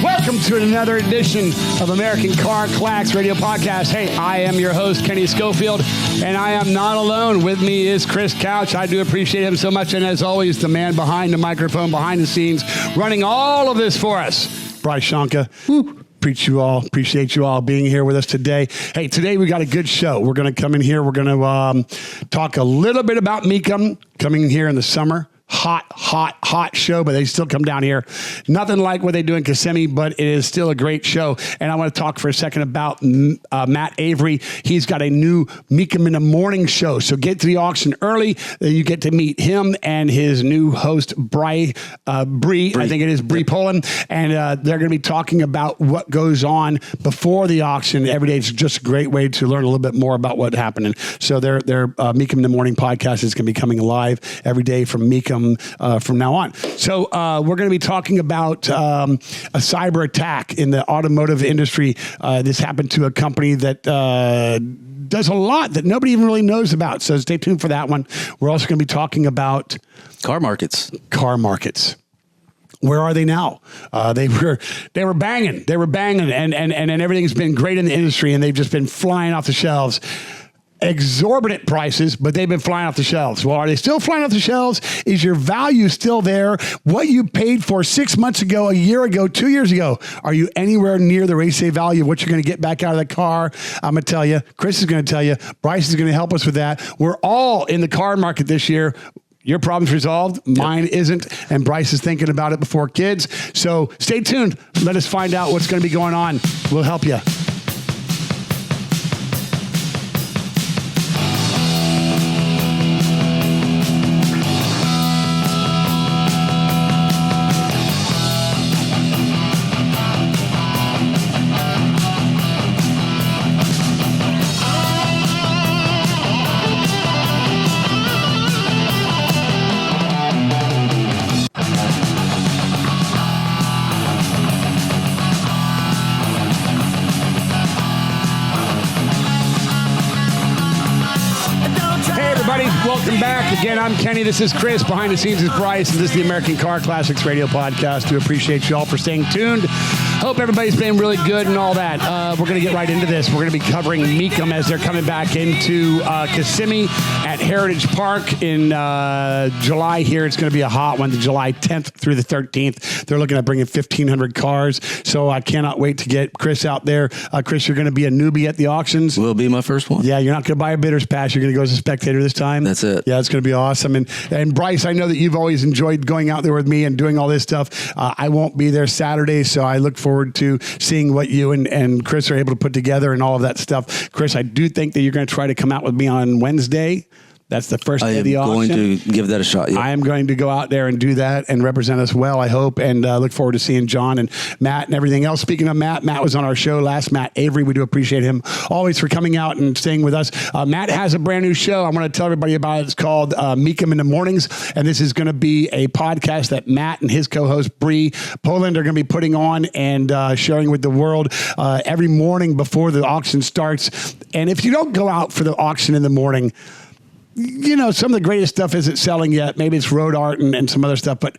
Welcome to another edition of American Car Clacks Radio Podcast. Hey, I am your host, Kenny Schofield, and I am not alone. With me is Chris Couch. I do appreciate him so much, and as always, the man behind the microphone, behind the scenes, running all of this for us, Bryce Shonka. Appreciate you all being here with us today. Hey, today we got a good show. We're going to come in here. We're going to talk a little bit about Mecum coming in here in the summer. Hot show, but they still come down here. Nothing like what they do in Kissimmee, but it is still a great show. And I want to talk for a second about Matt Avery. He's got a new Mecum in the Morning show. So get to the auction early. You get to meet him and his new host, Brie. I think it is Brie Poland. And they're going to be talking about what goes on before the auction every day. It's just a great way to learn a little bit more about what happened. And so their Mecum in the Morning podcast is going to be coming live every day from Mecum from now on. So we're going to be talking about a cyber attack in the automotive industry. This happened to a company that does a lot that nobody even really knows about. So stay tuned for that one. We're also going to be talking about car markets. Where are they now? They were banging, and everything's been great in the industry, and they've just been flying off the shelves. Exorbitant prices, but they've been flying off the shelves. Well, are they still flying off the shelves? Is your value still there? What you paid for 6 months ago, a year ago, 2 years ago, are you anywhere near the resale value of what you're going to get back out of the car? I'm going to tell you. Chris is going to tell you. Bryce is going to help us with that. We're all in the car market this year. Your problem's resolved. Mine isn't. And Bryce is thinking about it before kids. So stay tuned. Let us find out what's going to be going on. We'll help you. Welcome back. Again, I'm Kenny. This is Chris. Behind the scenes is Bryce, and this is the American Car Classics Radio Podcast. We appreciate you all for staying tuned. Hope everybody's been really good and all that. We're going to get right into this. We're going to be covering Mecum as they're coming back into Kissimmee at Heritage Park in July here. It's going to be a hot one, the July 10th through the 13th. They're looking at bringing 1,500 cars, so I cannot wait to get Chris out there. Chris, you're going to be a newbie at the auctions. Will be my first one. Yeah, you're not going to buy a bidder's pass. You're going to go as a spectator this time. That's it. Yeah, it's going to be awesome. And Bryce, I know that you've always enjoyed going out there with me and doing all this stuff. I won't be there Saturday, so I look forward to seeing what you and Chris are able to put together and all of that stuff. Chris, I do think that you're going to try to come out with me on Wednesday. That's the first day of the auction. I am going to give that a shot. Yeah. I am going to go out there and do that and represent us well, I hope, and look forward to seeing John and Matt and everything else. Speaking of Matt was on our show last, Matt Avery. We do appreciate him always for coming out and staying with us. Matt has a brand new show. I want to tell everybody about it. It's called Mecum in the Mornings, and this is going to be a podcast that Matt and his co-host Brie Poland are going to be putting on and sharing with the world every morning before the auction starts. And if you don't go out for the auction in the morning, you know, some of the greatest stuff isn't selling yet. Maybe it's road art and some other stuff, but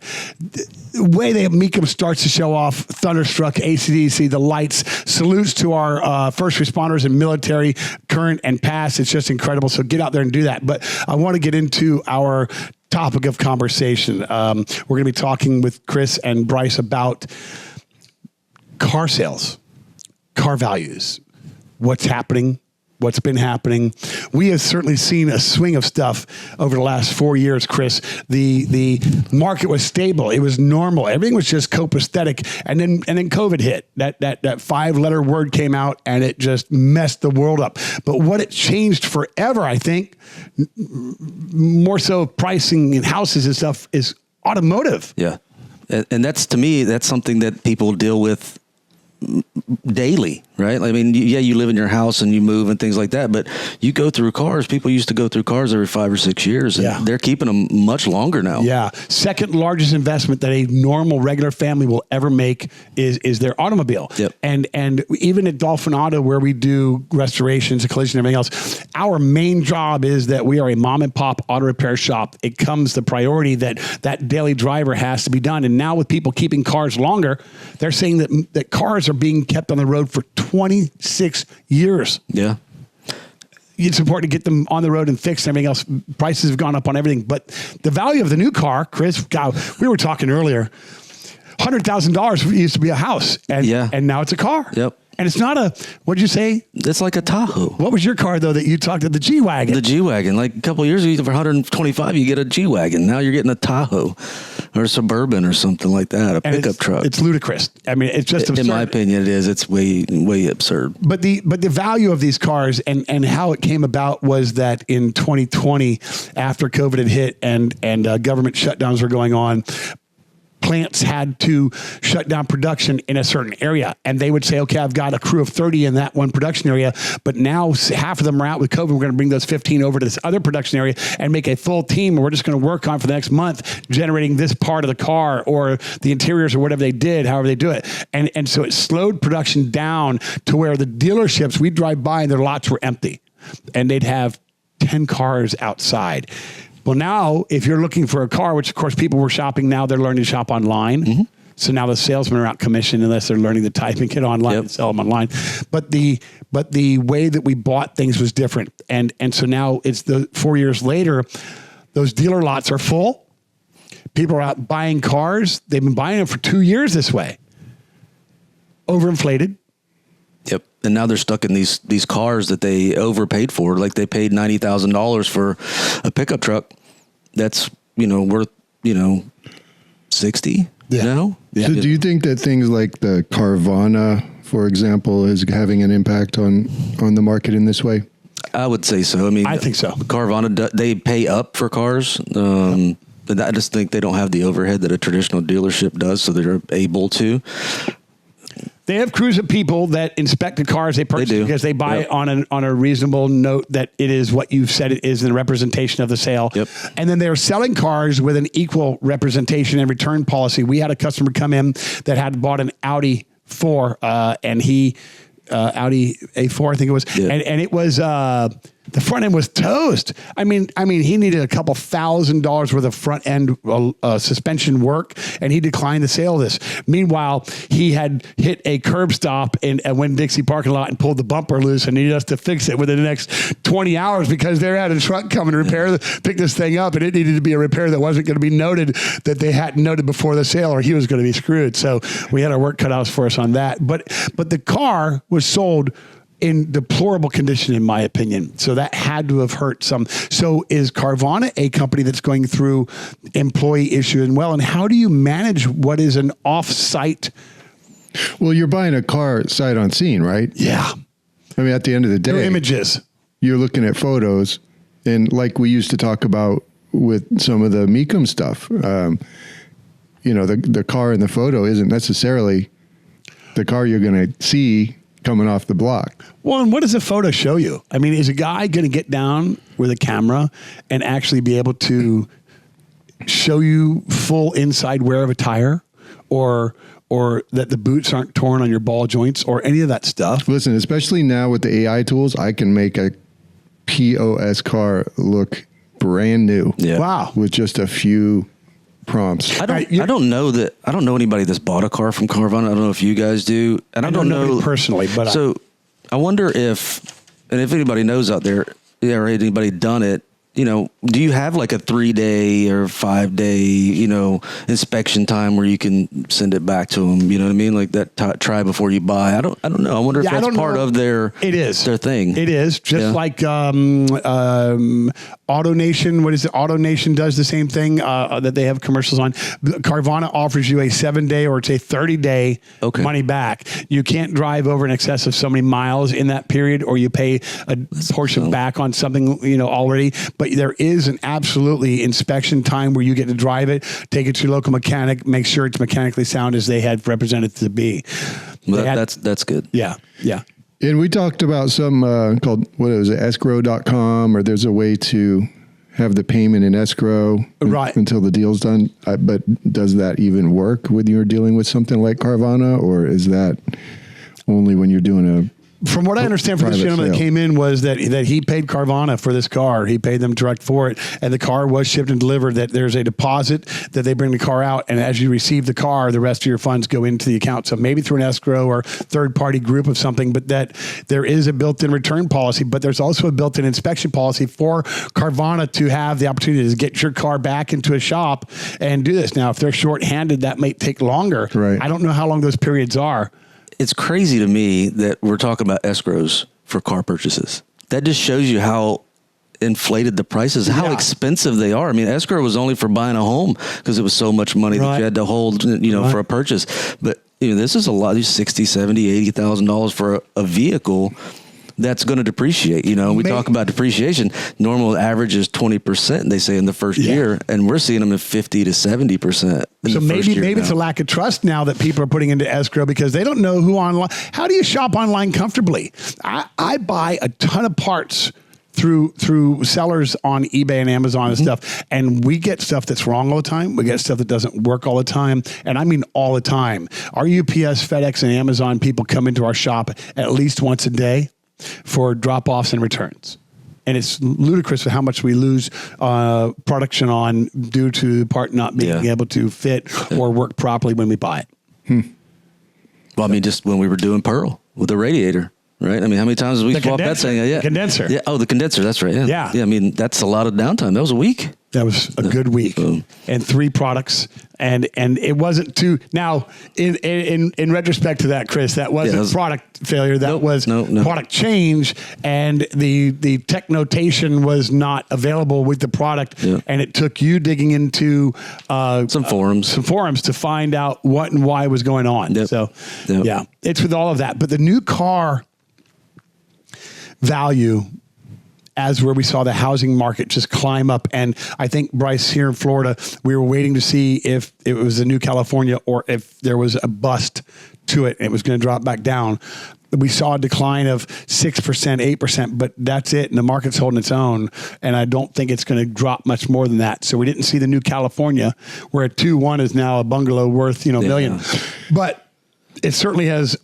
the way that Mecum starts to show off Thunderstruck, AC/DC, the lights, salutes to our first responders and military, current and past. It's just incredible. So get out there and do that. But I want to get into our topic of conversation. We're going to be talking with Chris and Bryce about car sales, car values, what's happening, what's been happening. We have certainly seen a swing of stuff over the last 4 years, Chris. The market was stable. It was normal. Everything was just copacetic. And then COVID hit. That 5-letter word came out and it just messed the world up. But what it changed forever, I think, more so pricing in houses and stuff, is automotive. Yeah. And that's, to me, that's something that people deal with daily. right? I mean, yeah, you live in your house and you move and things like that, but you go through cars. People used to go through cars every 5 or 6 years, and they're keeping them much longer now. Yeah. Second largest investment that a normal, regular family will ever make is their automobile. Yep. And even at Dolphin Auto, where we do restorations, collision, everything else, our main job is that we are a mom and pop auto repair shop. It comes the priority that daily driver has to be done. And now with people keeping cars longer, they're saying that cars are being kept on the road for 26 years. Yeah. It's important to get them on the road and fixed and everything else. Prices have gone up on everything. But the value of the new car, Chris, God, we were talking earlier, $100,000 used to be a house. And now it's a car. Yep. And it's not what'd you say? It's like a Tahoe. What was your car, though, that you talked to? The G-Wagon. The G-Wagon. Like a couple of years ago, for $125, you get a G-Wagon. Now you're getting a Tahoe or a Suburban or something like that, a pickup truck. It's ludicrous. I mean, it's just absurd. In my opinion, it is. It's way absurd. But the value of these cars and how it came about was that in 2020, after COVID had hit and government shutdowns were going on, plants had to shut down production in a certain area. And they would say, okay, I've got a crew of 30 in that one production area, but now half of them are out with COVID. We're going to bring those 15 over to this other production area and make a full team. And we're just going to work on for the next month, generating this part of the car or the interiors or whatever they did, however they do it. And so it slowed production down to where the dealerships, we'd drive by and their lots were empty and they'd have 10 cars outside. Well, now, if you're looking for a car, which, of course, people were shopping now, they're learning to shop online. Mm-hmm. So now the salesmen are out commission unless they're learning to type and get online and sell them online. But the way that we bought things was different. And so now it's 4 years later, those dealer lots are full. People are out buying cars. They've been buying them for 2 years this way. Overinflated. Yep. And now they're stuck in these cars that they overpaid for. Like they paid $90,000 for a pickup truck that's, worth, 60 now. Yeah. So do you think that things like the Carvana, for example, is having an impact on the market in this way? I would say so. I mean, I think so. Carvana, they pay up for cars. But I just think they don't have the overhead that a traditional dealership does. So they're able to. They have crews of people that inspect the cars they purchase because they buy it on a reasonable note that it is what you've said it is in the representation of the sale. Yep. And then they're selling cars with an equal representation and return policy. We had a customer come in that had bought an Audi 4 and he Audi A4, I think it was, and it was the front end was toast. I mean, he needed a couple $1,000s worth of front end suspension work, and he declined the sale of this. Meanwhile, he had hit a curb stop in a Winn-Dixie parking lot and pulled the bumper loose and needed us to fix it within the next 20 hours because they had a truck come and pick this thing up, and it needed to be a repair that wasn't going to be noted that they hadn't noted before the sale, or he was going to be screwed. So we had our work cut out for us on that. But the car was sold in deplorable condition, in my opinion. So that had to have hurt some. So is Carvana a company that's going through employee issue and well? And how do you manage what is an off-site? Well, you're buying a car sight unseen, right? Yeah. I mean, at the end of the day, they're images. You're looking at photos, and like we used to talk about with some of the Mecum stuff, the car in the photo isn't necessarily the car you're going to see coming off the block. Well, and what does a photo show you? I mean, is a guy going to get down with a camera and actually be able to show you full inside wear of a tire, or that the boots aren't torn on your ball joints, or any of that stuff? Listen, especially now with the AI tools, I can make a POS car look brand new. Yeah. Wow. With just a few prompts. I don't know anybody that's bought a car from Carvana. I don't know if you guys do, and I don't know personally. But so I wonder if anybody knows out there, or anybody done it. Do you have like a 3-day or 5-day, inspection time where you can send it back to them? You know what I mean? Like that try before you buy. I don't know. I wonder if that's part of their their thing. It is just like AutoNation. What is it? AutoNation does the same thing that they have commercials on. Carvana offers you a 7-day or it's a 30-day money back. You can't drive over in excess of so many miles in that period, or you pay a portion back on something already. But there is an absolutely inspection time where you get to drive it, take it to your local mechanic, make sure it's mechanically sound as they had represented it to be. Well, that's good. Yeah. And we talked about some called, what is it, escrow.com, or there's a way to have the payment in escrow until the deal's done. But does that even work when you're dealing with something like Carvana, or is that only when you're doing From what I understand from this gentleman that came in was that he paid Carvana for this car. He paid them direct for it, and the car was shipped and delivered. That there's a deposit that they bring the car out, and as you receive the car, the rest of your funds go into the account. So maybe through an escrow or third-party group of something, but that there is a built-in return policy, but there's also a built-in inspection policy for Carvana to have the opportunity to get your car back into a shop and do this. Now, if they're short-handed, that may take longer. Right. I don't know how long those periods are. It's crazy to me that we're talking about escrows for car purchases. That just shows you how inflated the prices, how expensive they are. I mean, escrow was only for buying a home because it was so much money that you had to hold, for a purchase. But this is a lot, $60,000, $70,000, $80,000 for a vehicle that's going to depreciate. We talk about depreciation. Normal average is 20%, they say, in the first year, and we're seeing them at 50 to 70%. So maybe it's a lack of trust now that people are putting into escrow because they don't know who online. How do you shop online comfortably? I buy a ton of parts through sellers on eBay and Amazon and stuff, and we get stuff that's wrong all the time. We get stuff that doesn't work all the time, and I mean all the time. Our UPS, FedEx, and Amazon people come into our shop at least once a day for drop-offs and returns. And it's ludicrous how much we lose production on due to the part not being able to fit or work properly when we buy it. Well, I mean, just when we were doing Pearl with the radiator, right? I mean, how many times have we swapped that thing? The condenser. Yeah. Oh, the condenser. That's right. Yeah. I mean, that's a lot of downtime. That was a week. That was a good week. And 3 products. And it wasn't too. Now, in retrospect to that, Chris, that wasn't product failure. That was product change. And the tech notation was not available with the product. Yeah. And it took you digging into some forums to find out what and why was going on. Yep. So, it's with all of that. But the new car value, as where we saw the housing market just climb up. And I think, Bryce, here in Florida, we were waiting to see if it was a new California or if there was a bust to it and it was going to drop back down. We saw a decline of 6%, 8%, but that's it. And the market's holding its own. And I don't think it's going to drop much more than that. So we didn't see the new California, where a 2.1 is now a bungalow worth, million. But it certainly has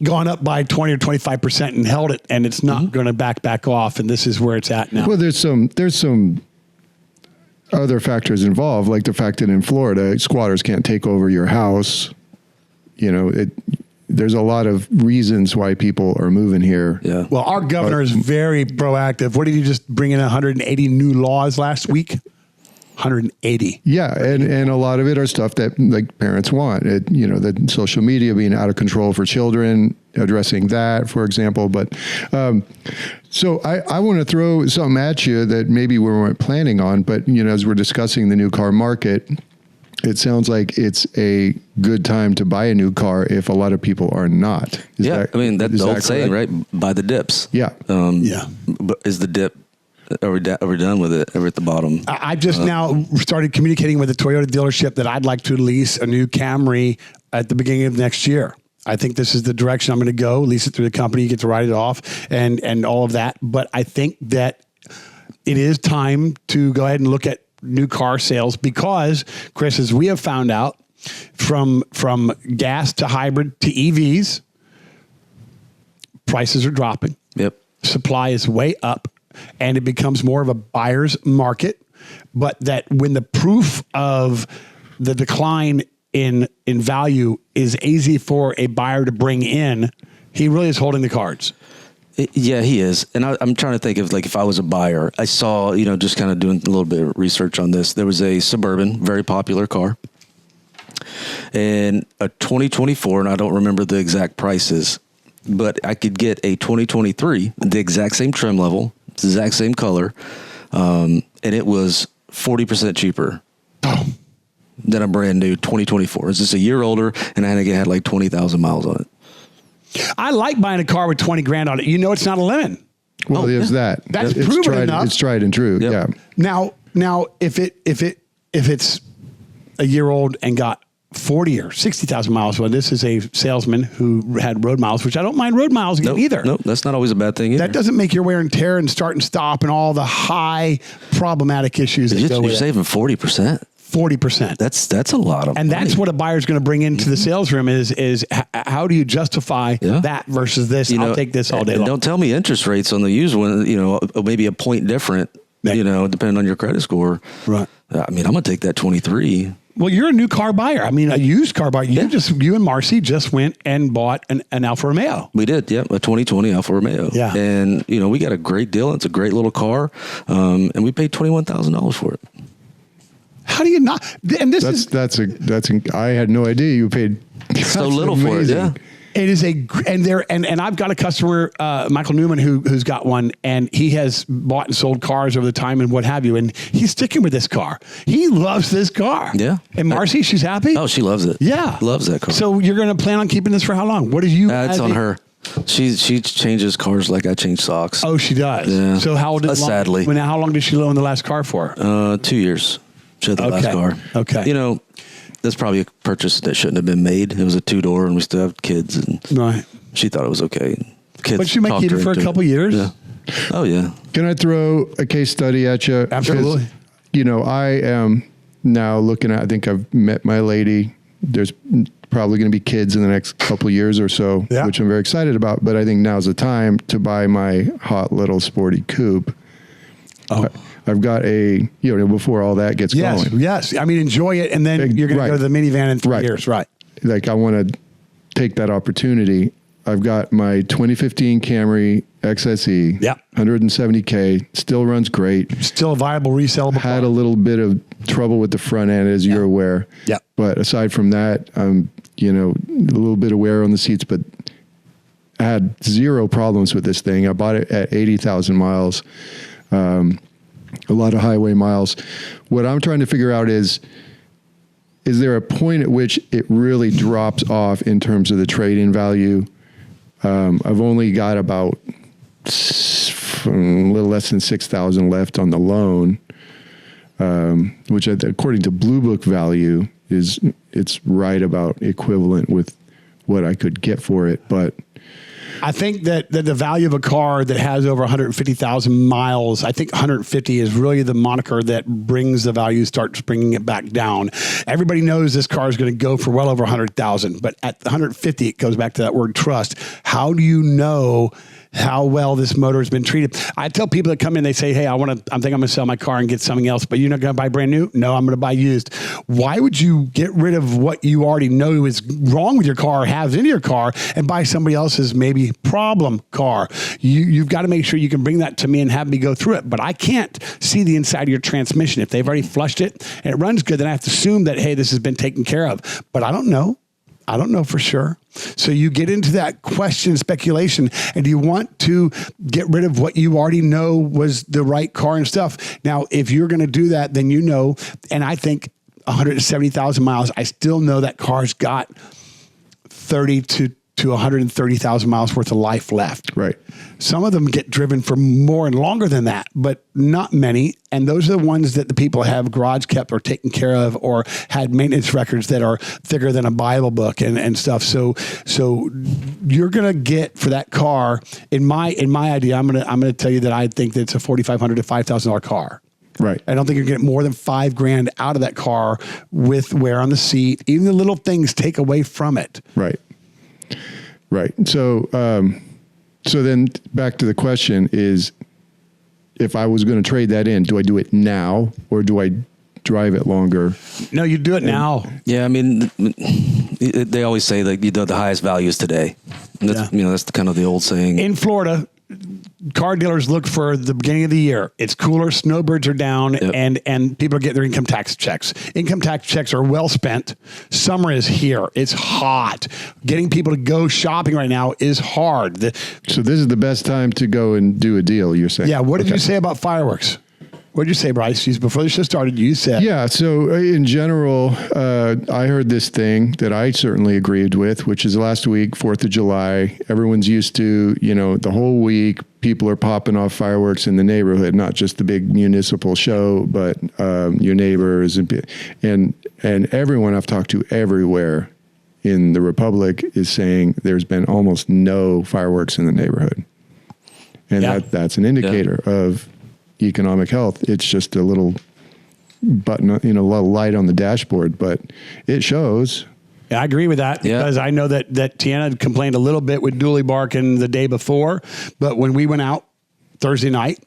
gone up by 20 or 25% and held it, and it's not going to back off. And this is where it's at now. Well, there's some other factors involved, like the fact that in Florida, squatters can't take over your house. There's a lot of reasons why people are moving here. Yeah. Well, our governor is very proactive. What did you just bring in 180 new laws last week? 180. Yeah, and a lot of it are stuff that like parents want. The social media being out of control for children, addressing that, for example. But so I want to throw something at you that maybe we weren't planning on, but as we're discussing the new car market, it sounds like it's a good time to buy a new car if a lot of people are not. That's the old saying, right? Buy the dips. Yeah. But is the dip? Are we done with it? Are we at the bottom? I just now started communicating with the Toyota dealership that I'd like to lease a new Camry at the beginning of next year. I think this is the direction I'm going to go. Lease it through the company, you get to write it off and all of that. But I think that it is time to go ahead and look at new car sales because, Chris, as we have found out, from gas to hybrid to EVs, prices are dropping. Yep. Supply is way up. And it becomes more of a buyer's market, but that when the proof of the decline in value is easy for a buyer to bring in, he really is holding the cards. Yeah, he is. And I'm trying to think of, like, if I was a buyer, I saw, just kind of doing a little bit of research on this. There was a Suburban, very popular car, and a 2024, and I don't remember the exact prices, but I could get a 2023, the exact same trim level, the exact same color, and it was 40% cheaper than a brand new 2024. It's just a year older, and I think it had like 20,000 miles on it. I like buying a car with 20 grand on it. It's not a lemon. Well, there's that. That's proven enough. It's tried and true. Yep. Yeah. Now, if it's a year old and got 40 or 60,000 miles. Well, this is a salesman who had road miles, which I don't mind road miles either. Nope, that's not always a bad thing either. That doesn't make your wear and tear and start and stop and all the high problematic issues that go with You're saving 40%. 40%. That's a lot of and money. that's what a buyer's going to bring into the sales room is how do you justify that versus this? I'll take this all day long. Don't tell me interest rates on the used one, maybe a point different, depending on your credit score. Right. I mean, I'm going to take that 23. Well, you're a new car buyer. I mean, a used car buyer. You and Marcy just went and bought an Alfa Romeo. We did, a 2020 Alfa Romeo. Yeah. And, we got a great deal. It's a great little car. And we paid $21,000 for it. How do you not? And this I had no idea you paid so little for it. Yeah. It is and I've got a customer, Michael Newman, who's got one, and he has bought and sold cars over the time and what have you, and he's sticking with this car. He loves this car. Yeah. And Marcy, she's happy. Oh, she loves it. Yeah, loves that car. So you're going to plan on keeping this for how long? What do you? It's on her. She changes cars like I change socks. Oh, she does. Yeah. So how sadly. How long did she loan the last car for? 2 years. She had the last car. Okay. That's probably a purchase that shouldn't have been made. It was a 2-door, and we still have kids, and right. She thought it was okay. Kids, but she might keep it for a couple years. Yeah. Oh yeah. Can I throw a case study at you? Absolutely. I am now looking at. I think I've met my lady. There's probably going to be kids in the next couple of years or so, which I'm very excited about. But I think now's the time to buy my hot little sporty coupe. Oh. I've got before all that gets going. Yes. I mean, enjoy it. And then you're going to go to the minivan in 3 years. Right. Like I want to take that opportunity. I've got my 2015 Camry XSE. Yeah. 170K. Still runs great. Still a viable resellable car. Had a little bit of trouble with the front end, as you're aware. Yeah. But aside from that, a little bit of wear on the seats, but I had zero problems with this thing. I bought it at 80,000 miles. A lot of highway miles. What I'm trying to figure out is there a point at which it really drops off in terms of the trade-in value? I've only got about a little less than 6,000 left on the loan, which according to Blue Book value it's right about equivalent with what I could get for it, but I think that the value of a car that has over 150,000 miles, I think 150 is really the moniker that brings the value, starts bringing it back down. Everybody knows this car is going to go for well over 100,000, but at 150, it goes back to that word trust. How do you know how well this motor has been treated? I tell people that come in, they say, hey, I think I'm going to sell my car and get something else, but you're not going to buy brand new? No, I'm going to buy used. Why would you get rid of what you already know is wrong with your car or has in your car and buy somebody else's maybe problem car? You've got to make sure you can bring that to me and have me go through it, but I can't see the inside of your transmission. If they've already flushed it and it runs good, then I have to assume that, hey, this has been taken care of, but I don't know. I don't know for sure. So you get into that question, speculation, and you want to get rid of what you already know was the right car and stuff. Now, if you're going to do that, then and I think 170,000 miles, I still know that car's got 30 to 130,000 miles worth of life left. Right. Some of them get driven for more and longer than that, but not many. And those are the ones that the people have garage kept or taken care of or had maintenance records that are thicker than a Bible book and stuff. So you're going to get for that car, in my idea, I'm going to tell you that I think that it's a $4,500 to $5,000 car. Right. I don't think you're getting more than $5,000 out of that car with wear on the seat. Even the little things take away from it. Right. Right. So then back to the question is, if I was going to trade that in, do I do it now or do I drive it longer? No, you do it now. Yeah. I mean, they always say that the highest value is today. And that's, that's kind of the old saying. In Florida, car dealers look for the beginning of the year. It's cooler, snowbirds are down, and people are getting their income tax checks. Income tax checks are well spent. Summer is here. It's hot. Getting people to go shopping right now is hard. So this is the best time to go and do a deal, you're saying? Yeah. What did you say about fireworks? What did you say, Bryce? Before the show started, you said. Yeah. So in general, I heard this thing that I certainly agreed with, which is last week, 4th of July. Everyone's used to, the whole week, people are popping off fireworks in the neighborhood, not just the big municipal show, but your neighbors and everyone I've talked to everywhere in the Republic is saying there's been almost no fireworks in the neighborhood. And that's an indicator of economic health. It's just a little button, a little light on the dashboard, but it shows. Yeah, I agree with that because I know that Tiana complained a little bit with Dooley barking the day before, but when we went out Thursday night,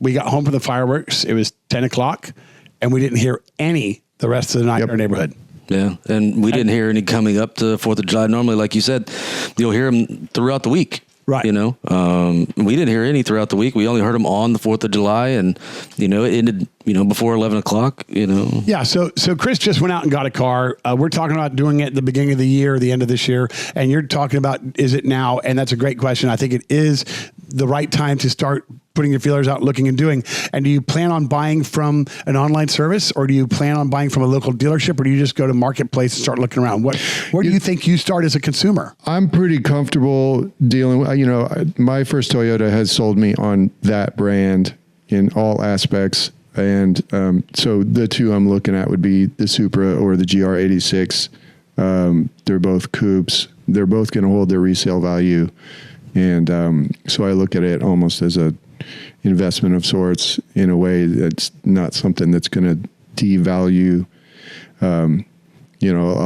we got home from the fireworks. It was 10 o'clock and we didn't hear any the rest of the night in our neighborhood. Yeah, and we didn't hear any coming up to 4th of July. Normally, like you said, you'll hear them throughout the week. Right. We didn't hear any throughout the week. We only heard them on the 4th of July, and, it ended, before 11 o'clock, Yeah, so Chris just went out and got a car. We're talking about doing it at the beginning of the year, the end of this year, and you're talking about, is it now? And that's a great question. I think it is the right time to start putting your feelers out, looking and doing. And do you plan on buying from an online service, or do you plan on buying from a local dealership, or do you just go to marketplace and start looking around? Where do you think you start as a consumer? I'm pretty comfortable dealing with, my first Toyota has sold me on that brand in all aspects. And so the two I'm looking at would be the Supra or the GR86. They're both coupes. They're both going to hold their resale value. And so I look at it almost as a investment of sorts in a way that's not something that's going to devalue. A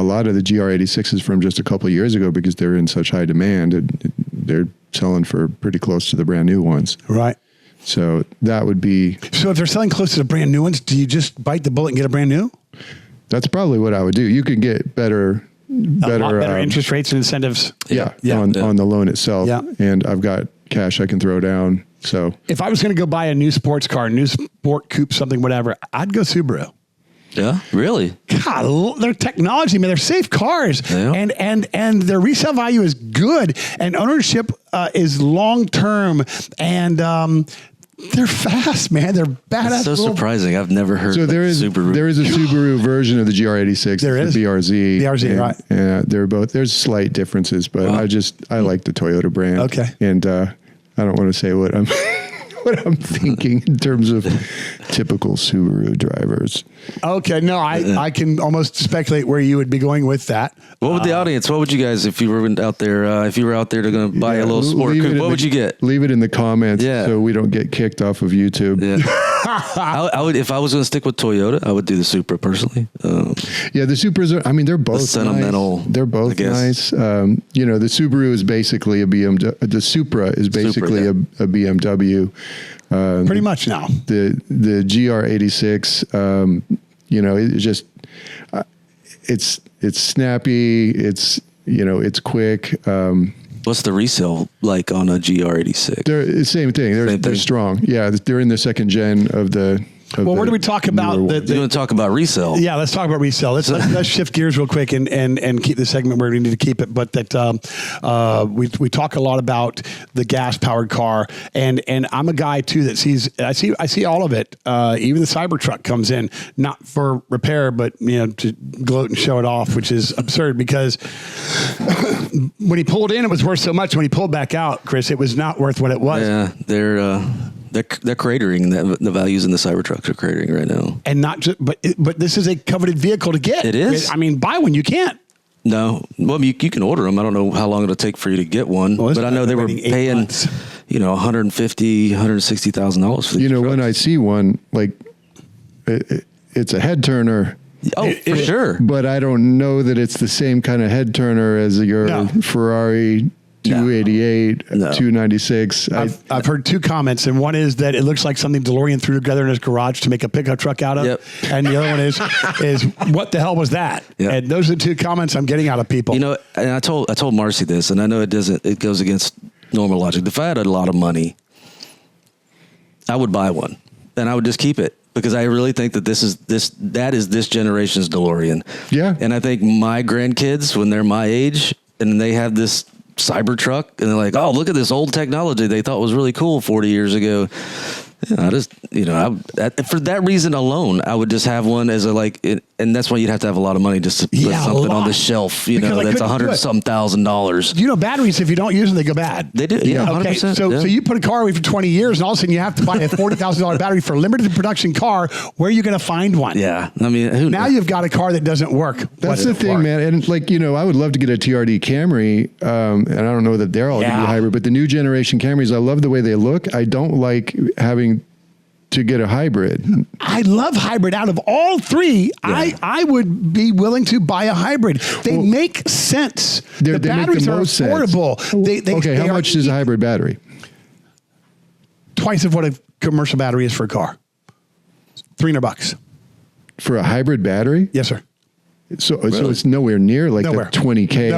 lot of the GR86s from just a couple of years ago, because they're in such high demand, they're selling for pretty close to the brand new ones. Right. So that would be. So if they're selling close to the brand new ones, do you just bite the bullet and get a brand new? That's probably what I would do. You could get better interest rates and incentives. On the loan itself. Yeah. And I've got cash I can throw down. So if I was going to go buy a new sports car, new sport coupe, something, whatever, I'd go Subaru. Yeah, really? God, their technology, man, they're safe cars, and their resale value is good, and ownership is long term, and they're fast, man. They're badass. That's so surprising. I've never heard. So there is Subaru. There is a Subaru version of the GR86. There is the BRZ. BRZ, right? Yeah, they're both. There's slight differences, but I like the Toyota brand. Okay, and I don't want to say what I'm. What I'm thinking in terms of typical Subaru drivers. Okay, no, I can almost speculate where you would be going with that. What would the audience? What would you guys, if you were out there? If you were out there to going to buy a little sport coupe, what would you get? Leave it in the comments, so we don't get kicked off of YouTube. Yeah. I would, if I was going to stick with Toyota, I would do the Supra personally. The Supras are. I mean, they're both sentimental. Nice. They're both nice. The Subaru is basically a BMW. The Supra is basically a BMW. Pretty much now. The GR86. It's just it's snappy. It's quick. What's the resale like on a GR86? They're the same thing. They're strong. Yeah, they're in the second gen of the. Where do we talk about? You want to talk about resale? Yeah, let's talk about resale. Let's shift gears real quick and keep the segment where we need to keep it. But we talk a lot about the gas powered car, and I'm a guy too that I see all of it. Even the Cybertruck comes in not for repair, but to gloat and show it off, which is absurd because when he pulled in, it was worth so much. When he pulled back out, Chris, it was not worth what it was. Yeah, they're cratering. The values in the Cybertrucks are cratering right now. And not just, but this is a coveted vehicle to get. It is. I mean, buy one. You can't. No. Well, you can order them. I don't know how long it'll take for you to get one, but I know they were paying, $150,000, $160,000 for these trucks. When I see one, like it's a head turner. Oh, for sure. But I don't know that it's the same kind of head turner as your Ferrari 288, 296. I've heard two comments, and one is that it looks like something DeLorean threw together in his garage to make a pickup truck out of. Yep. And the other one is what the hell was that? Yep. And those are the two comments I'm getting out of people. And I told Marcy this, and I know it goes against normal logic. If I had a lot of money, I would buy one, and I would just keep it. Because I really think that that is this generation's DeLorean. Yeah. And I think my grandkids, when they're my age and they have this Cybertruck and they're like, oh, look at this old technology they thought was really cool 40 years ago. Yeah, for that reason alone, I would just have one as and that's why you'd have to have a lot of money just to put something on the shelf. That's $100,000. Batteries, if you don't use them, they go bad. They do. Yeah. 100%, Okay. So you put a car away for 20 years, and all of a sudden you have to buy a $40,000 battery for a limited production car. Where are you going to find one? Yeah. I mean, now you've got a car that doesn't work. That's the thing, man. And I would love to get a TRD Camry, and I don't know that they're all going to be hybrid, but the new generation Camrys, I love the way they look. I don't like having to get a hybrid. I love hybrid. Out of all three, I would be willing to buy a hybrid. They make sense. The batteries are affordable. How much is a hybrid battery? Twice of what a commercial battery is for a car. $300 for a hybrid battery. Yes, sir. So it's nowhere near like the 20K.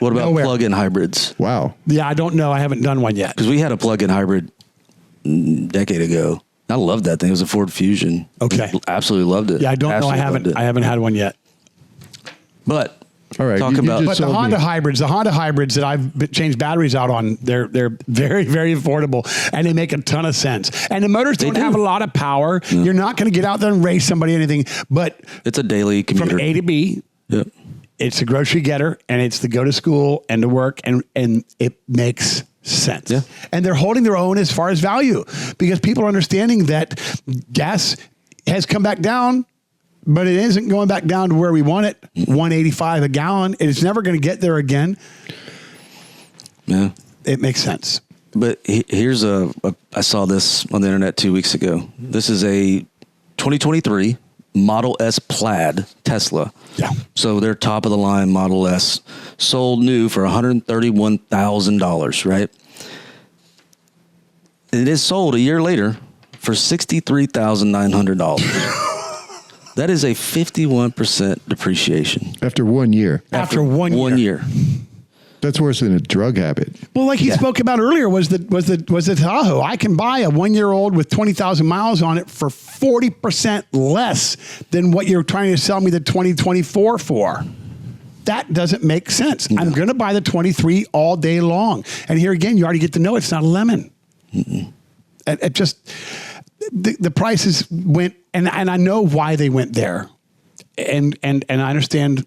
What about plug-in hybrids? Wow. Yeah, I don't know. I haven't done one yet. Because we had a plug-in hybrid a decade ago. I loved that thing. It was a Ford Fusion. Okay. Absolutely loved it. Yeah, I don't know. I haven't had one yet. But all right, the Honda hybrids that I've changed batteries out on, they're very, very affordable, and they make a ton of sense. And the motors don't have a lot of power. No. You're not going to get out there and race somebody or anything, but it's a daily commuter from A to B. Yep. It's a grocery getter, and it's to go to school and to work, and it makes sense. Yeah. And they're holding their own as far as value, because people are understanding that gas has come back down, but it isn't going back down to where we want it, $1.85 a gallon. It's never going to get there again. Yeah. It makes sense. But here's I saw this on the internet 2 weeks ago. This is a 2023 Model S Plaid Tesla. Yeah. So their top of the line Model S sold new for $131,000, right? It is sold a year later for $63,900. That is a 51% depreciation. After 1 year. After 1 year. That's worse than a drug habit. Well, like he spoke about earlier, was the Tahoe. I can buy a 1-year-old with 20,000 miles on it for 40% less than what you're trying to sell me the 2024 for. That doesn't make sense. No. I'm going to buy the 23 all day long. And here again, you already get to know it's not a lemon. It just... The prices went, and I know why they went there, and I understand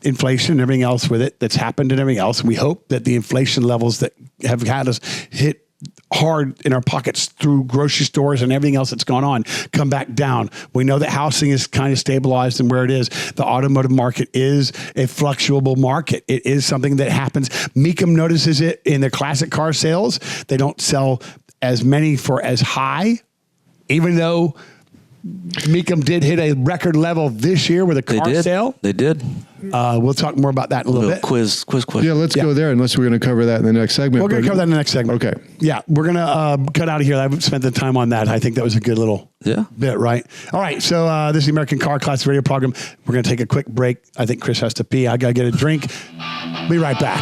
inflation and everything else with it that's happened and everything else. We hope that the inflation levels that have had us hit hard in our pockets through grocery stores and everything else that's gone on come back down. We know that housing is kind of stabilized and where it is. The automotive market is a fluctuable market. It is something that happens. Mecum notices it in their classic car sales. They don't sell as many for as high. Even though Mecum did hit a record level this year with a car sale. They did. We'll talk more about that in a little bit. Quiz question. Yeah, let's go there unless we're going to cover that in the next segment. We're going to cover that in the next segment. Okay. Yeah, we're going to cut out of here. I've spent the time on that. I think that was a good little bit, right? All right, so this is the American Car Classics Radio program. We're going to take a quick break. I think Chris has to pee. I got to get a drink. Be right back.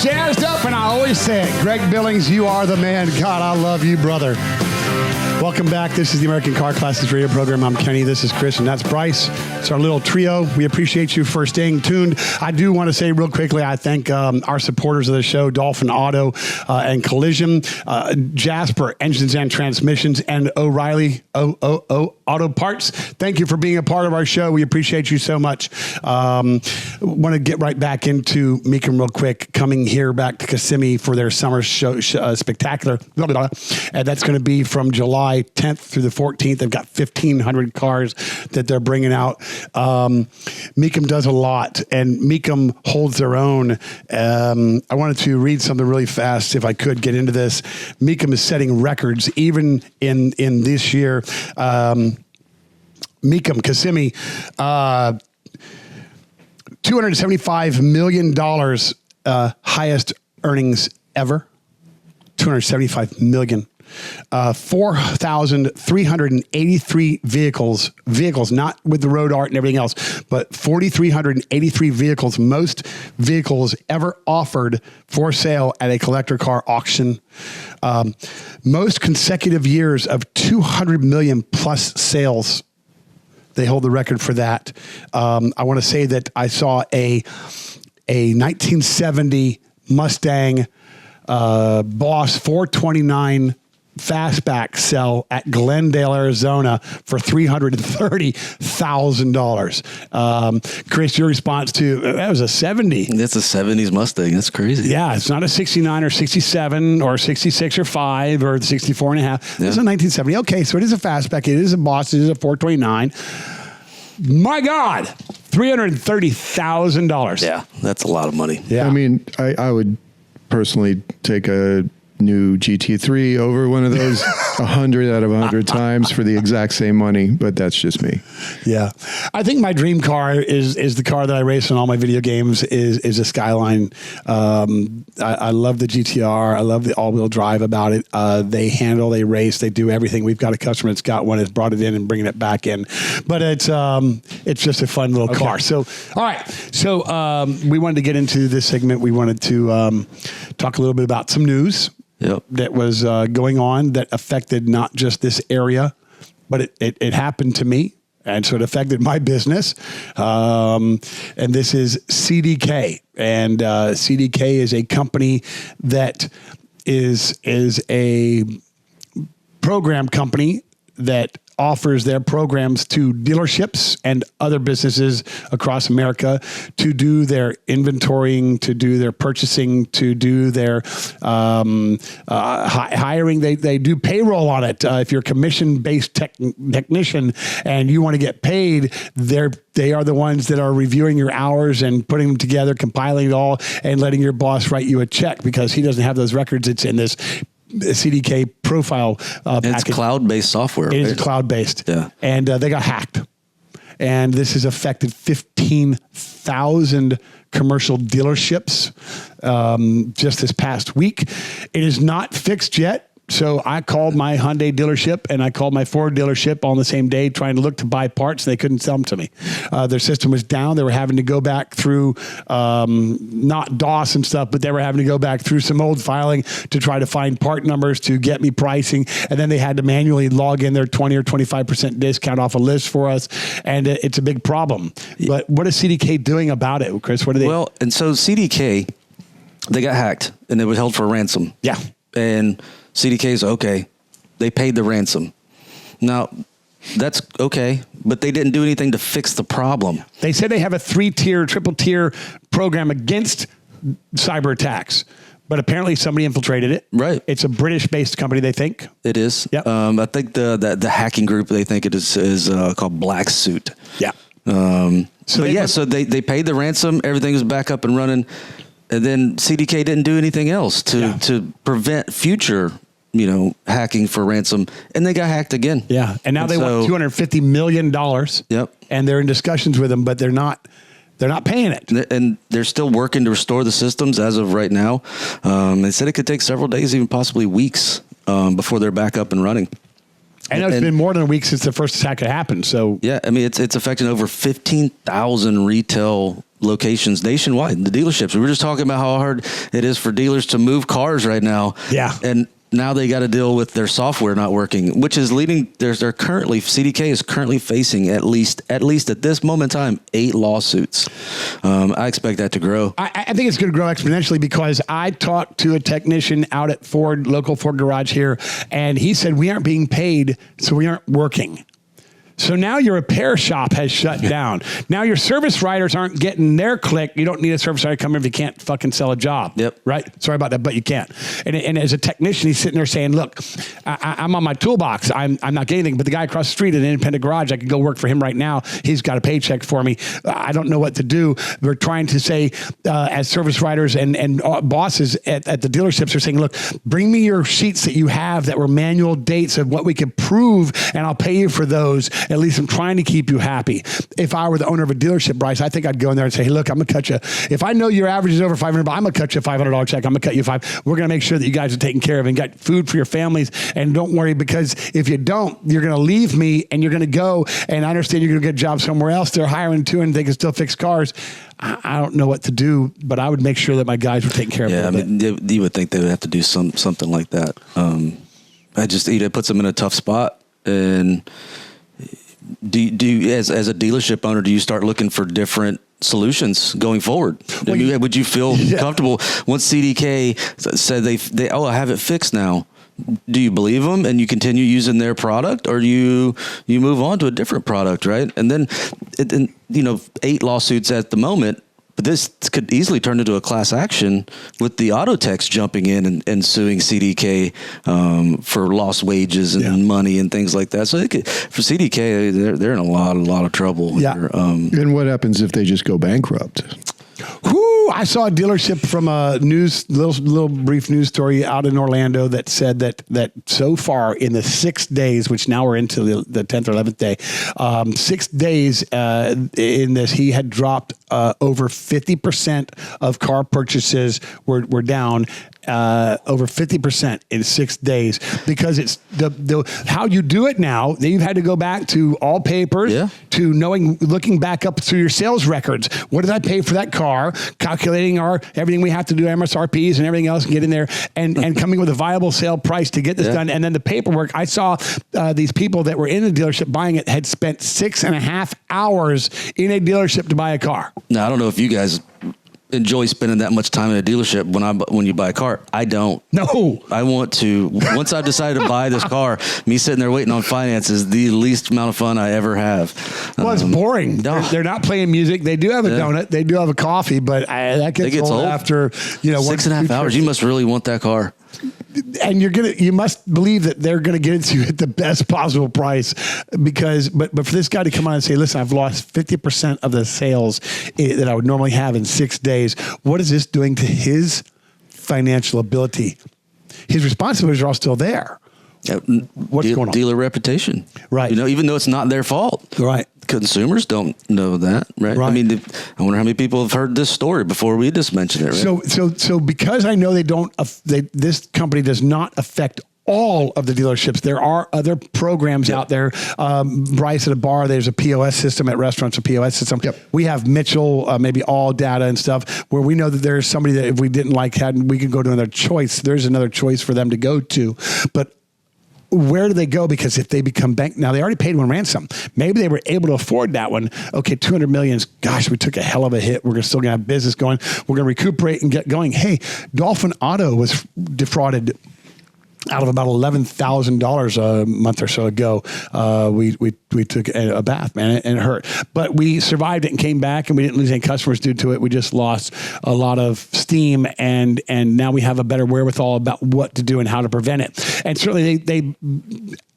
Jazzed up, and I always say it. Greg Billings, you are the man. God, I love you, brother. Welcome back. This is the American Car Classics Radio program. I'm Kenny. This is Chris, and that's Bryce. It's our little trio. We appreciate you for staying tuned. I do want to say real quickly, I thank our supporters of the show, Dolphin Auto and Collision, Jasper Engines and Transmissions, and O'Reilly, Auto Parts. Thank you for being a part of our show. We appreciate you so much. Want to get right back into Mecum real quick. Coming here back to Kissimmee for their summer show, spectacular. Blah, blah, blah. And that's going to be from July 10th through the 14th. They've got 1,500 cars that they're bringing out. Mecum does a lot, and Mecum holds their own. I wanted to read something really fast, if I could get into this. Mecum is setting records even in this year. Mecum, Kissimmee, $275 million highest earnings ever. $275 million. 4,383 vehicles, not with the road art and everything else, but 4,383 vehicles, most vehicles ever offered for sale at a collector car auction. Most consecutive years of 200 million plus sales. They hold the record for that. I want to say that I saw a 1970 Mustang Boss 429 fastback sell at Glendale, Arizona for $330,000. Chris, your response to that was a 70. That's a 70s Mustang. That's crazy. Yeah, it's not a 69 or 67 or 66 or 5 or 64 and a half. Yeah. It's a 1970. Okay, so it is a fastback. It is a Boss. It is a 429. My God, $330,000. Yeah, that's a lot of money. Yeah, I mean, I would personally take a new GT3 over one of those 100 out of 100 times for the exact same money, but that's just me. Yeah. I think my dream car is the car that I race in all my video games is a Skyline. I love the GTR. I love the all-wheel drive about it. They handle, they race, they do everything. We've got a customer that's got one, has brought it in and bringing it back in. But it's just a fun little car. So, all right. So we wanted to get into this segment. We wanted to talk a little bit about some news. Yep. That was going on that affected not just this area, but it happened to me. And so it affected my business. And this is CDK. And CDK is a company that is a program company that offers their programs to dealerships and other businesses across America to do their inventorying, to do their purchasing, to do their hiring. They do payroll on it. If you're a commission-based technician and you want to get paid, they are the ones that are reviewing your hours and putting them together, compiling it all, and letting your boss write you a check because he doesn't have those records. It's in this CDK profile package. It's cloud-based software. It is cloud-based. Yeah. And they got hacked. And this has affected 15,000 commercial dealerships just this past week. It is not fixed yet. So I called my Hyundai dealership and I called my Ford dealership all on the same day trying to look to buy parts. They couldn't sell them to me. Their system was down. They were having to go back through, not DOS and stuff, but they were having to go back through some old filing to try to find part numbers to get me pricing. And then they had to manually log in their 20 or 25% discount off a list for us. And it's a big problem. But what is CDK doing about it, Chris? What are they? Well, and so CDK, they got hacked and it was held for ransom. Yeah. And CDK's okay. They paid the ransom. Now, that's okay, but they didn't do anything to fix the problem. They said they have a triple tier program against cyber attacks, but apparently somebody infiltrated it. Right. It's a British-based company, they think. It is. Yep. I think the hacking group, they think it is called Black Suit. Yeah. So they paid the ransom. Everything was back up and running. And then CDK didn't do anything else to prevent future, hacking for ransom, and they got hacked again. Yeah, and now they want $250 million. Yep. And they're in discussions with them, but they're not paying it. And they're still working to restore the systems as of right now. They said it could take several days, even possibly weeks, before they're back up and running. I know it's been more than a week since the first attack had happened. So yeah, I mean it's affecting over 15,000 retail locations nationwide. The dealerships. We were just talking about how hard it is for dealers to move cars right now. Yeah, and now they got to deal with their software not working, which is leading. CDK is currently facing at least at this moment in time 8 lawsuits. I expect that to grow. I think it's going to grow exponentially because I talked to a technician out at local Ford garage here, and he said we aren't being paid, so we aren't working. So now your repair shop has shut down. Now your service writers aren't getting their click. You don't need a service writer to come in if you can't fucking sell a job. Yep. Right? Sorry about that, but you can't. And as a technician, he's sitting there saying, look, I'm on my toolbox. I'm not getting anything, but the guy across the street at an independent garage, I can go work for him right now. He's got a paycheck for me. I don't know what to do. We're trying to say, as service writers and bosses at the dealerships are saying, look, bring me your sheets that you have that were manual dates of what we could prove, and I'll pay you for those. At least I'm trying to keep you happy. If I were the owner of a dealership, Bryce, I think I'd go in there and say, hey, look, I'm going to cut you. If I know your average is over $500, I'm going to cut you a $500 check. I'm going to cut you $500. We're going to make sure that you guys are taken care of and got food for your families. And don't worry, because if you don't, you're going to leave me and you're going to go. And I understand you're going to get a job somewhere else. They're hiring too, and they can still fix cars. I don't know what to do, but I would make sure that my guys were taking care of it. Yeah, I mean, you would think they would have to do something like that. It puts them in a tough spot. And do you as a dealership owner, do you start looking for different solutions going forward? Would you feel comfortable once CDK said I have it fixed now? Do you believe them and you continue using their product, or you move on to a different product, right? And then, 8 lawsuits at the moment, but this could easily turn into a class action with the auto techs jumping in and suing CDK for lost wages and money and things like that. So for CDK, they're in a lot of trouble. Yeah. And what happens if they just go bankrupt? I saw a dealership from a little brief news story out in Orlando that said that so far in the 6 days, which now we're into the 10th or 11th day, 6 days in this, he had dropped over 50% of car purchases were down. Over 50% in 6 days, because it's the how you do it now. You've had to go back to all papers, to looking back up through your sales records. What did I pay for that car? Calculating everything we have to do, MSRPs and everything else, and get in there and coming with a viable sale price to get this done. And then the paperwork. I saw these people that were in the dealership buying it had spent 6.5 hours in a dealership to buy a car. Now, I don't know if you guys enjoy spending that much time in a dealership when you buy a car. I don't. No. I want to. Once I've decided to buy this car, me sitting there waiting on finance is the least amount of fun I ever have. Well, it's boring. No. They're not playing music. They do have a donut. They do have a coffee, but that gets old after 6.5 hours. You must really want that car. And you must believe that they're going to get it to you at the best possible price, but for this guy to come on and say, listen, I've lost 50% of the sales that I would normally have in 6 days. What is this doing to his financial ability? His responsibilities are all still there. What's going on? Dealer reputation. Right. Even though it's not their fault. Right. Consumers don't know that, right? I mean, I wonder how many people have heard this story before we just mentioned it, right? So because I know this company does not affect all of the dealerships. There are other programs out there. Bryce at a bar, there's a POS system. At restaurants, a POS system. Yep. We have Mitchell, maybe all data and stuff, where we know that there's somebody that if we didn't like, we could go to another choice. There's another choice for them to go to. But where do they go? Because if they become now they already paid one ransom. Maybe they were able to afford that one. Okay, $200 million. Gosh, we took a hell of a hit. We're still going to have business going. We're going to recuperate and get going. Hey, Dolphin Auto was defrauded out of about $11,000 a month or so ago. We took a bath, man, and it hurt. But we survived it and came back, and we didn't lose any customers due to it. We just lost a lot of steam, and now we have a better wherewithal about what to do and how to prevent it. And certainly they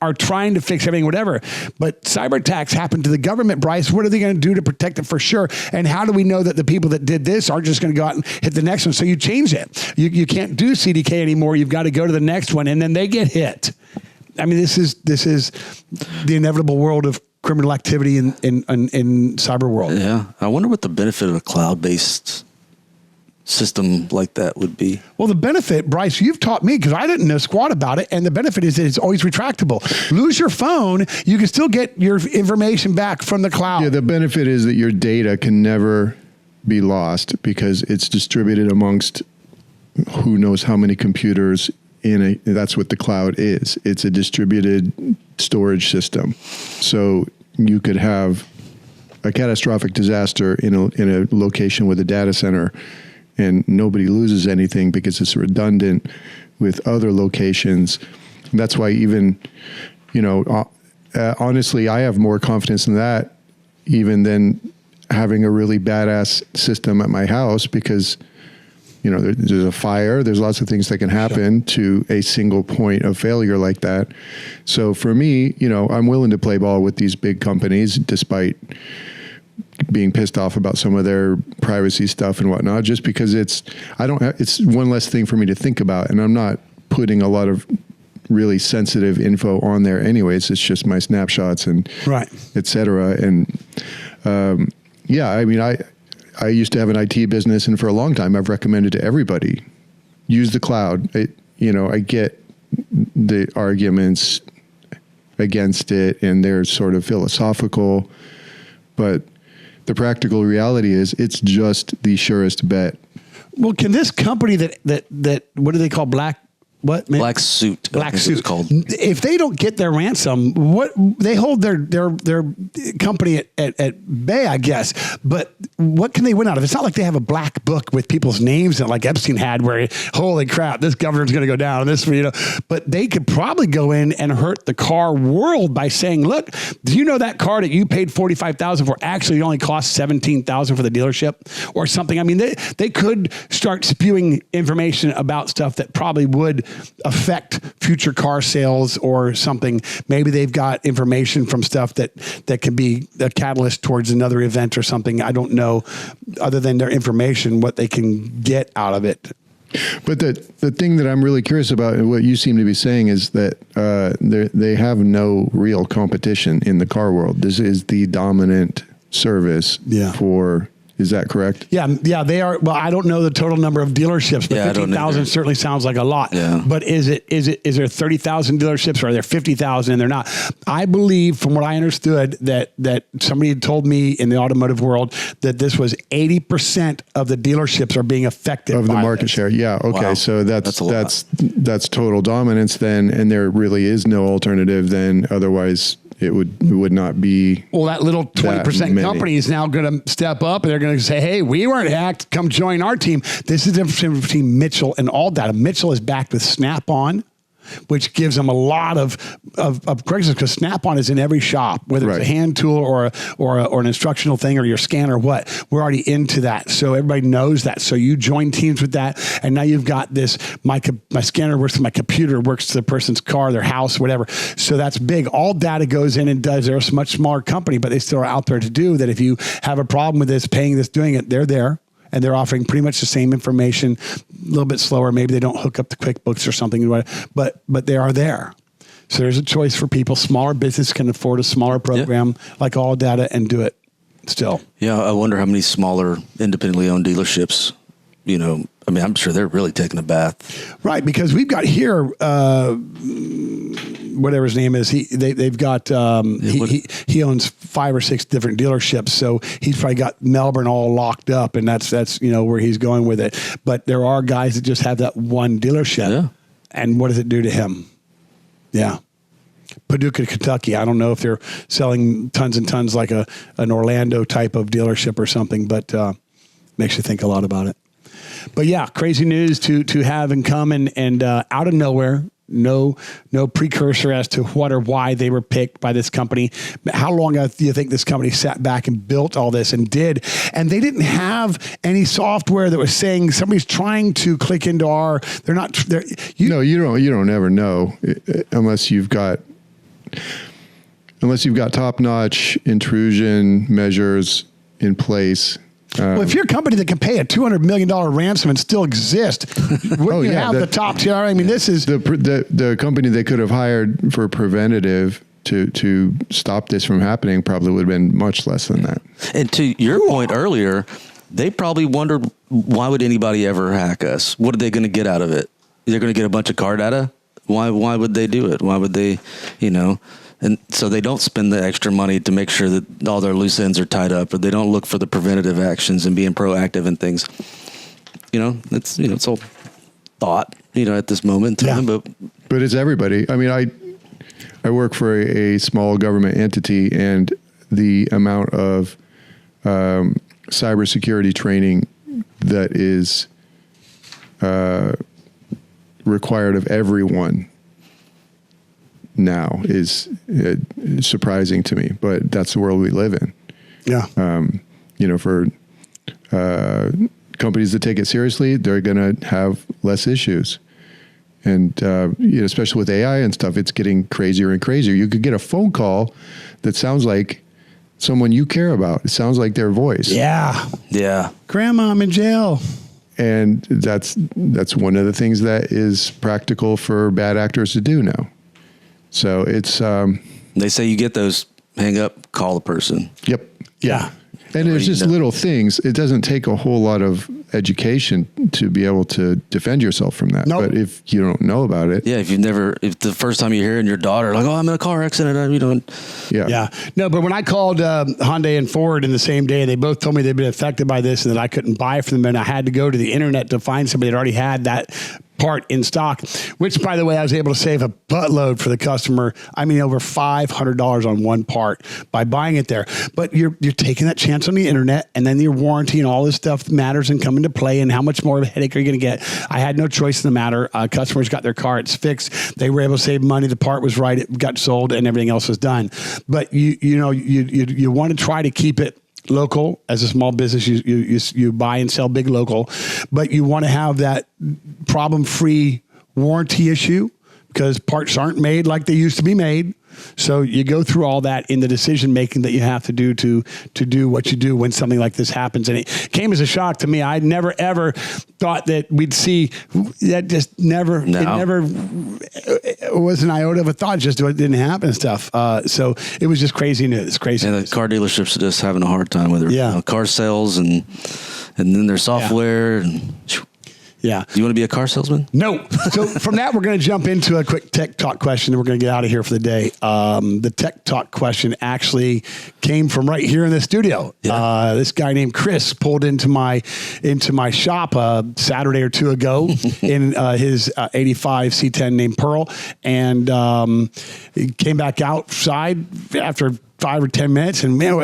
are trying to fix everything, whatever. But cyber attacks happen to the government, Bryce. What are they going to do to protect it for sure? And how do we know that the people that did this aren't just going to go out and hit the next one? So you change it. You can't do CDK anymore. You've got to go to the next one, and then they get hit. I mean, this is the inevitable world of criminal activity in cyber world. Yeah. I wonder what the benefit of a cloud-based system like that would be. Well, the benefit, Bryce, you've taught me, because I didn't know squat about it, and the benefit is that it's always retractable. Lose your phone, you can still get your information back from the cloud. Yeah, the benefit is that your data can never be lost because it's distributed amongst who knows how many computers that's what the cloud is. It's a distributed storage system. So you could have a catastrophic disaster in a location with a data center, and nobody loses anything because it's redundant with other locations. And that's why even, honestly, I have more confidence in that even than having a really badass system at my house, because there's a fire, there's lots of things that can happen to a single point of failure like that. So for me, I'm willing to play ball with these big companies despite being pissed off about some of their privacy stuff and whatnot, just because it's one less thing for me to think about, and I'm not putting a lot of really sensitive info on there anyways. It's just my snapshots and et cetera. And I used to have an IT business, and for a long time I've recommended to everybody, use the cloud. I get the arguments against it, and they're sort of philosophical, but the practical reality is it's just the surest bet. Well, can this company that what do they call Black Suit. It's called. If they don't get their ransom, what they hold their company at bay, I guess. But what can they win out of? It's not like they have a black book with people's names in it, like Epstein had, where holy crap, this governor's going to go down. But they could probably go in and hurt the car world by saying, look, do you know that car that you paid $45,000 for actually only cost $17,000 for the dealership or something? I mean, they could start spewing information about stuff that probably would affect future car sales or something. Maybe they've got information from stuff that can be a catalyst towards another event or something. I don't know, other than their information, what they can get out of it. But the thing that I'm really curious about, and what you seem to be saying, is that they have no real competition in the car world. This is the dominant service for. Is that correct? Yeah, they are. Well, I don't know the total number of dealerships, but 15,000 certainly sounds like a lot. Yeah. But is there 30,000 dealerships, or are there 50,000 and they're not? I believe, from what I understood, that somebody had told me in the automotive world that this was 80% of the dealerships are being affected of the by market this. share. Yeah. Okay. Wow. So that's total dominance then, and there really is no alternative then. Otherwise, it would not be. Well, that little 20% company is now going to step up, and they're going to say, hey, we weren't hacked. Come join our team. This is the difference between Mitchell and AllData. Mitchell is backed with Snap-on, which gives them a lot of credits, because Snap-on is in every shop, whether it's a hand tool or an instructional thing or your scanner or what. We're already into that. So everybody knows that. So you join teams with that. And now you've got this, my scanner works with my computer, works to the person's car, their house, whatever. So that's big. AllData goes in and does. They're a much smaller company, but they still are out there to do that. If you have a problem with this, paying this, doing it, they're there. And they're offering pretty much the same information, a little bit slower. Maybe they don't hook up to QuickBooks or something, but they are there. So there's a choice for people. Smaller business can afford a smaller program like AllData and do it still. Yeah, I wonder how many smaller independently owned dealerships, I'm sure they're really taking a bath. Right, because we've got here, whatever his name is, they've got he owns 5 or 6 different dealerships, so he's probably got Melbourne all locked up, and that's where he's going with it. But there are guys that just have that one dealership, and what does it do to him? Yeah. Paducah, Kentucky. I don't know if they're selling tons and tons like an Orlando type of dealership or something, but makes you think a lot about it. But yeah, crazy news to have and come and out of nowhere. No precursor as to what or why they were picked by this company. How long do you think this company sat back and built all this and did? And they didn't have any software that was saying somebody's trying to click into our. They're not. You don't ever know unless you've got top-notch intrusion measures in place. Well, if you're a company that can pay a $200 million ransom and still exist, wouldn't you have the top tier? I mean, this is the company they could have hired for preventative to stop this from happening probably would have been much less than that. And to your point earlier, they probably wondered, why would anybody ever hack us? What are they going to get out of it? They're going to get a bunch of car data? Why would they do it? Why would they, And so they don't spend the extra money to make sure that all their loose ends are tied up, or they don't look for the preventative actions and being proactive in things. It's all thought, at this moment in time, but it's everybody. I mean, I work for a small government entity, and the amount of cybersecurity training that is required of everyone now is surprising to me, but that's the world we live in. Yeah. For companies that take it seriously, they're going to have less issues. And, especially with AI and stuff, it's getting crazier and crazier. You could get a phone call that sounds like someone you care about. It sounds like their voice. Yeah. Yeah. Grandma, I'm in jail. And that's one of the things that is practical for bad actors to do now. So it's... They say you get those, hang up, call the person. Yep. Yeah. And it's just little things. It doesn't take a whole lot of education to be able to defend yourself from that. Nope. But if you don't know about it... Yeah, if the first time you hear it, and your daughter, like, oh, I'm in a car accident, you know. Yeah. No, but when I called Hyundai and Ford in the same day, they both told me they'd been affected by this and that I couldn't buy from them. And I had to go to the internet to find somebody that already had that part in stock, which, by the way, I was able to save a buttload for the customer. I mean, over $500 on one part by buying it there. But you're taking that chance on the internet, and then your warranty and all this stuff matters and come into play, and how much more of a headache are you going to get? I had no choice in the matter. Customers got their car, it's fixed. They were able to save money. The part was right. It got sold, and everything else was done. But you want to try to keep it local. As a small business, you buy and sell big local, but you want to have that problem-free warranty issue because parts aren't made like they used to be made. So you go through all that in the decision making that you have to do to do what you do when something like this happens. And it came as a shock to me. I never ever thought that we'd see that. Just never. No. It was an iota of a thought. Just it didn't happen and stuff. So it was just crazy news. Crazy. And the car dealerships are just having a hard time with their car sales and then their software. Yeah. Do you want to be a car salesman? No. So from that, we're going to jump into a quick tech talk question, and we're going to get out of here for the day. The tech talk question actually came from right here in the studio. Yeah. This guy named Chris pulled into my shop a Saturday or two ago in his 85 C10 named Pearl, and he came back outside after 5 or 10 minutes, and man,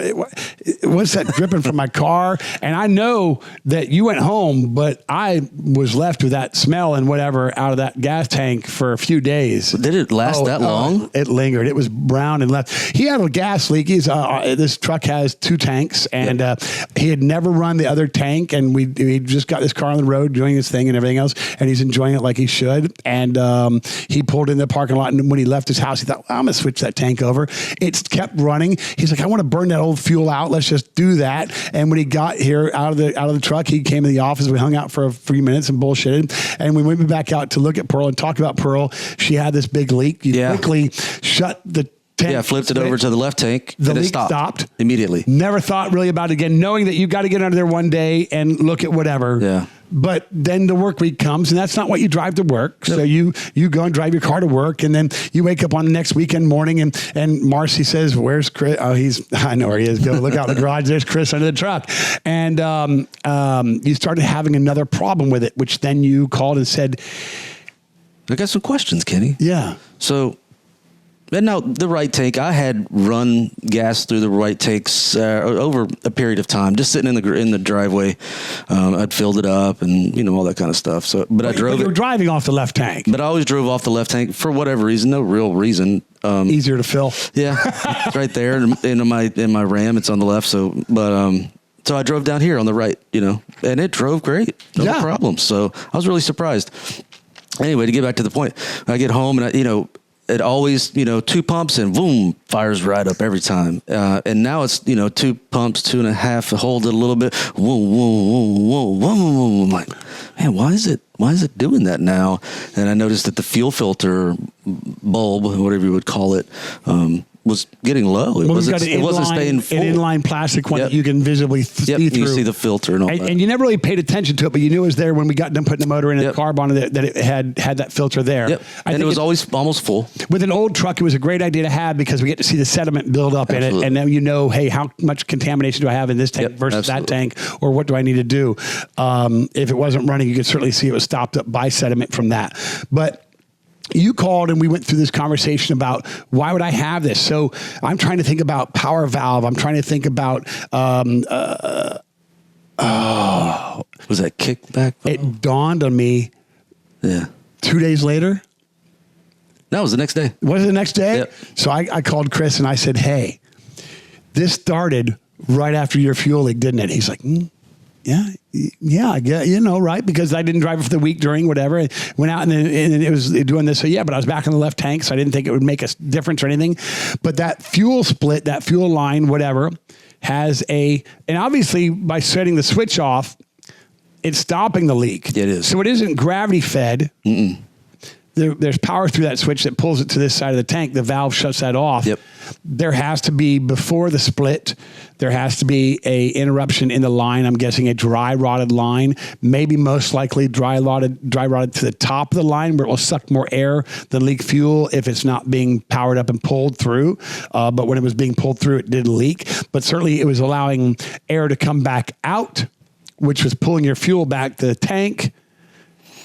what's that dripping from my car? And I know that you went home, but I was left with that smell and whatever out of that gas tank for a few days. Did it last that long? It lingered. It was brown and left. He had a gas leak. This truck has 2 tanks, and he had never run the other tank, and we just got this car on the road doing his thing and everything else, and he's enjoying it like he should. And he pulled in the parking lot, and when he left his house, he thought, well, I'm going to switch that tank over. It's kept running. He's like, I want to burn that old fuel out. Let's just do that. And when he got here out of the truck, he came to the office. We hung out for a few minutes and bullshitted. And we went back out to look at Pearl and talk about Pearl. She had this big leak. You quickly shut the tank. Yeah, flipped it over to the left tank. The and leak it stopped immediately. Never thought really about it again, knowing that you got to get under there one day and look at whatever. Yeah. But then the work week comes, and that's not what you drive to work. So you go and drive your car to work, and then you wake up on the next weekend morning, and Marcy says, "Where's Chris?" Oh, I know where he is. Go look out in the garage. There's Chris under the truck. And you started having another problem with it, which then you called and said, I got some questions, Kenny. Yeah. So, and now the right tank, I had run gas through the right tanks over a period of time, just sitting in the driveway. I'd filled it up and all that kind of stuff. So, but I drove. You were driving off the left tank. But I always drove off the left tank for whatever reason, no real reason. Easier to fill. Yeah, it's right there in my Ram. It's on the left. So, so I drove down here on the right, and it drove great, no problem. So I was really surprised. Anyway, to get back to the point, I get home and it always, 2 pumps and boom, fires right up every time. And now it's, 2 pumps, 2.5, hold it a little bit. Whoa, whoa, whoa, whoa, whoa. I'm like, man, why is it doing that now? And I noticed that the fuel filter bulb, whatever you would call it, was getting low. It wasn't staying full. An inline plastic one that you can visibly see through. You see the filter and all that. And you never really paid attention to it, but you knew it was there when we got done putting the motor in and the carb on it, that it had that filter there. Yep. And it was always almost full. With an old truck, it was a great idea to have because we get to see the sediment build up in it. And then hey, how much contamination do I have in this tank versus that tank? Or what do I need to do? If it wasn't running, you could certainly see it was stopped up by sediment from that. But you called and we went through this conversation about why would I have this? So I'm trying to think about power valve. I'm trying to think about, was that kickback? It dawned on me. Yeah. 2 days later, No, it was the next day. Was it the next day? Yep. So I called Chris and I said, hey, this started right after your fuel leak, didn't it? He's like, yeah, I get, right? Because I didn't drive it for the week during whatever. I went out and it was doing this. So yeah, but I was back in the left tank, so I didn't think it would make a difference or anything. But that fuel split, that fuel line, whatever, has and obviously by setting the switch off, it's stopping the leak. It is. So it isn't gravity fed. There's power through that switch that pulls it to this side of the tank. The valve shuts that off. Yep. There has to be, before the split, there has to be a interruption in the line. I'm guessing a dry rotted line, maybe most likely dry rotted to the top of the line where it will suck more air than leak fuel if it's not being powered up and pulled through. But when it was being pulled through, it did leak. But certainly it was allowing air to come back out, which was pulling your fuel back to the tank.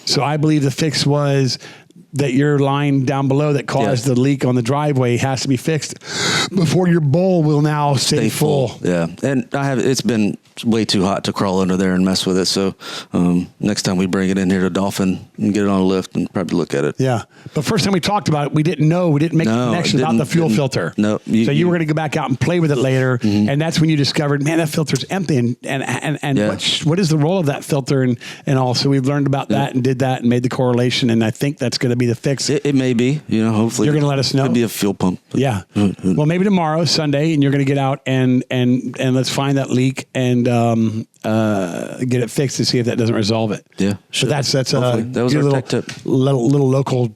So I believe the fix was that your line down below that caused the leak on the driveway has to be fixed before your bowl will now stay full. Yeah. And it's been way too hot to crawl under there and mess with it. So next time we bring it in here to Dolphin and get it on a lift and probably look at it. Yeah. But first time we talked about it, we didn't make the connection about the fuel filter. No. So you were going to go back out and play with it later. Mm-hmm. And that's when you discovered, man, that filter's empty. And what is the role of that filter and all? So we've learned about that and did that and made the correlation. And I think that's going to be the fix. It may be, hopefully. You're going to let us know. Could be a fuel pump. Yeah. Well, maybe tomorrow, Sunday, and you're going to get out and let's find that leak and get it fixed to see if that doesn't resolve it. Yeah. Sure. But that's that was our tech tip. Little local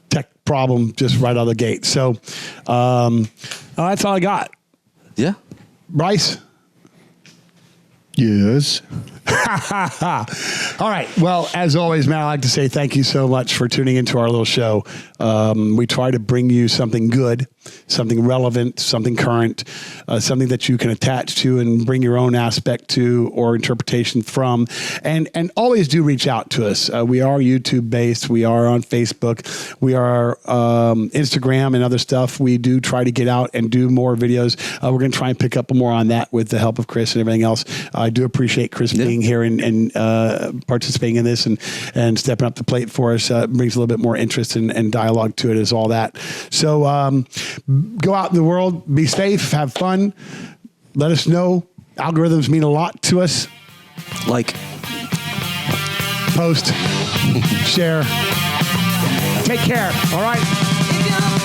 tech problem just right out of the gate. So that's all I got. Yeah. Bryce? Yes. All right. Well, as always, man, I'd like to say thank you so much for tuning into our little show. We try to bring you something good, something relevant, something current, something that you can attach to and bring your own aspect to or interpretation from. And always do reach out to us. We are YouTube based. We are on Facebook. We are Instagram and other stuff. We do try to get out and do more videos. We're going to try and pick up more on that with the help of Chris and everything else. I do appreciate Chris being here and participating in this and stepping up the plate for us. Brings a little bit more interest and dialogue to it as all that. So go out in the world, be safe, have fun. Let us know. Algorithms mean a lot to us. Like, post, share. Take care. All right.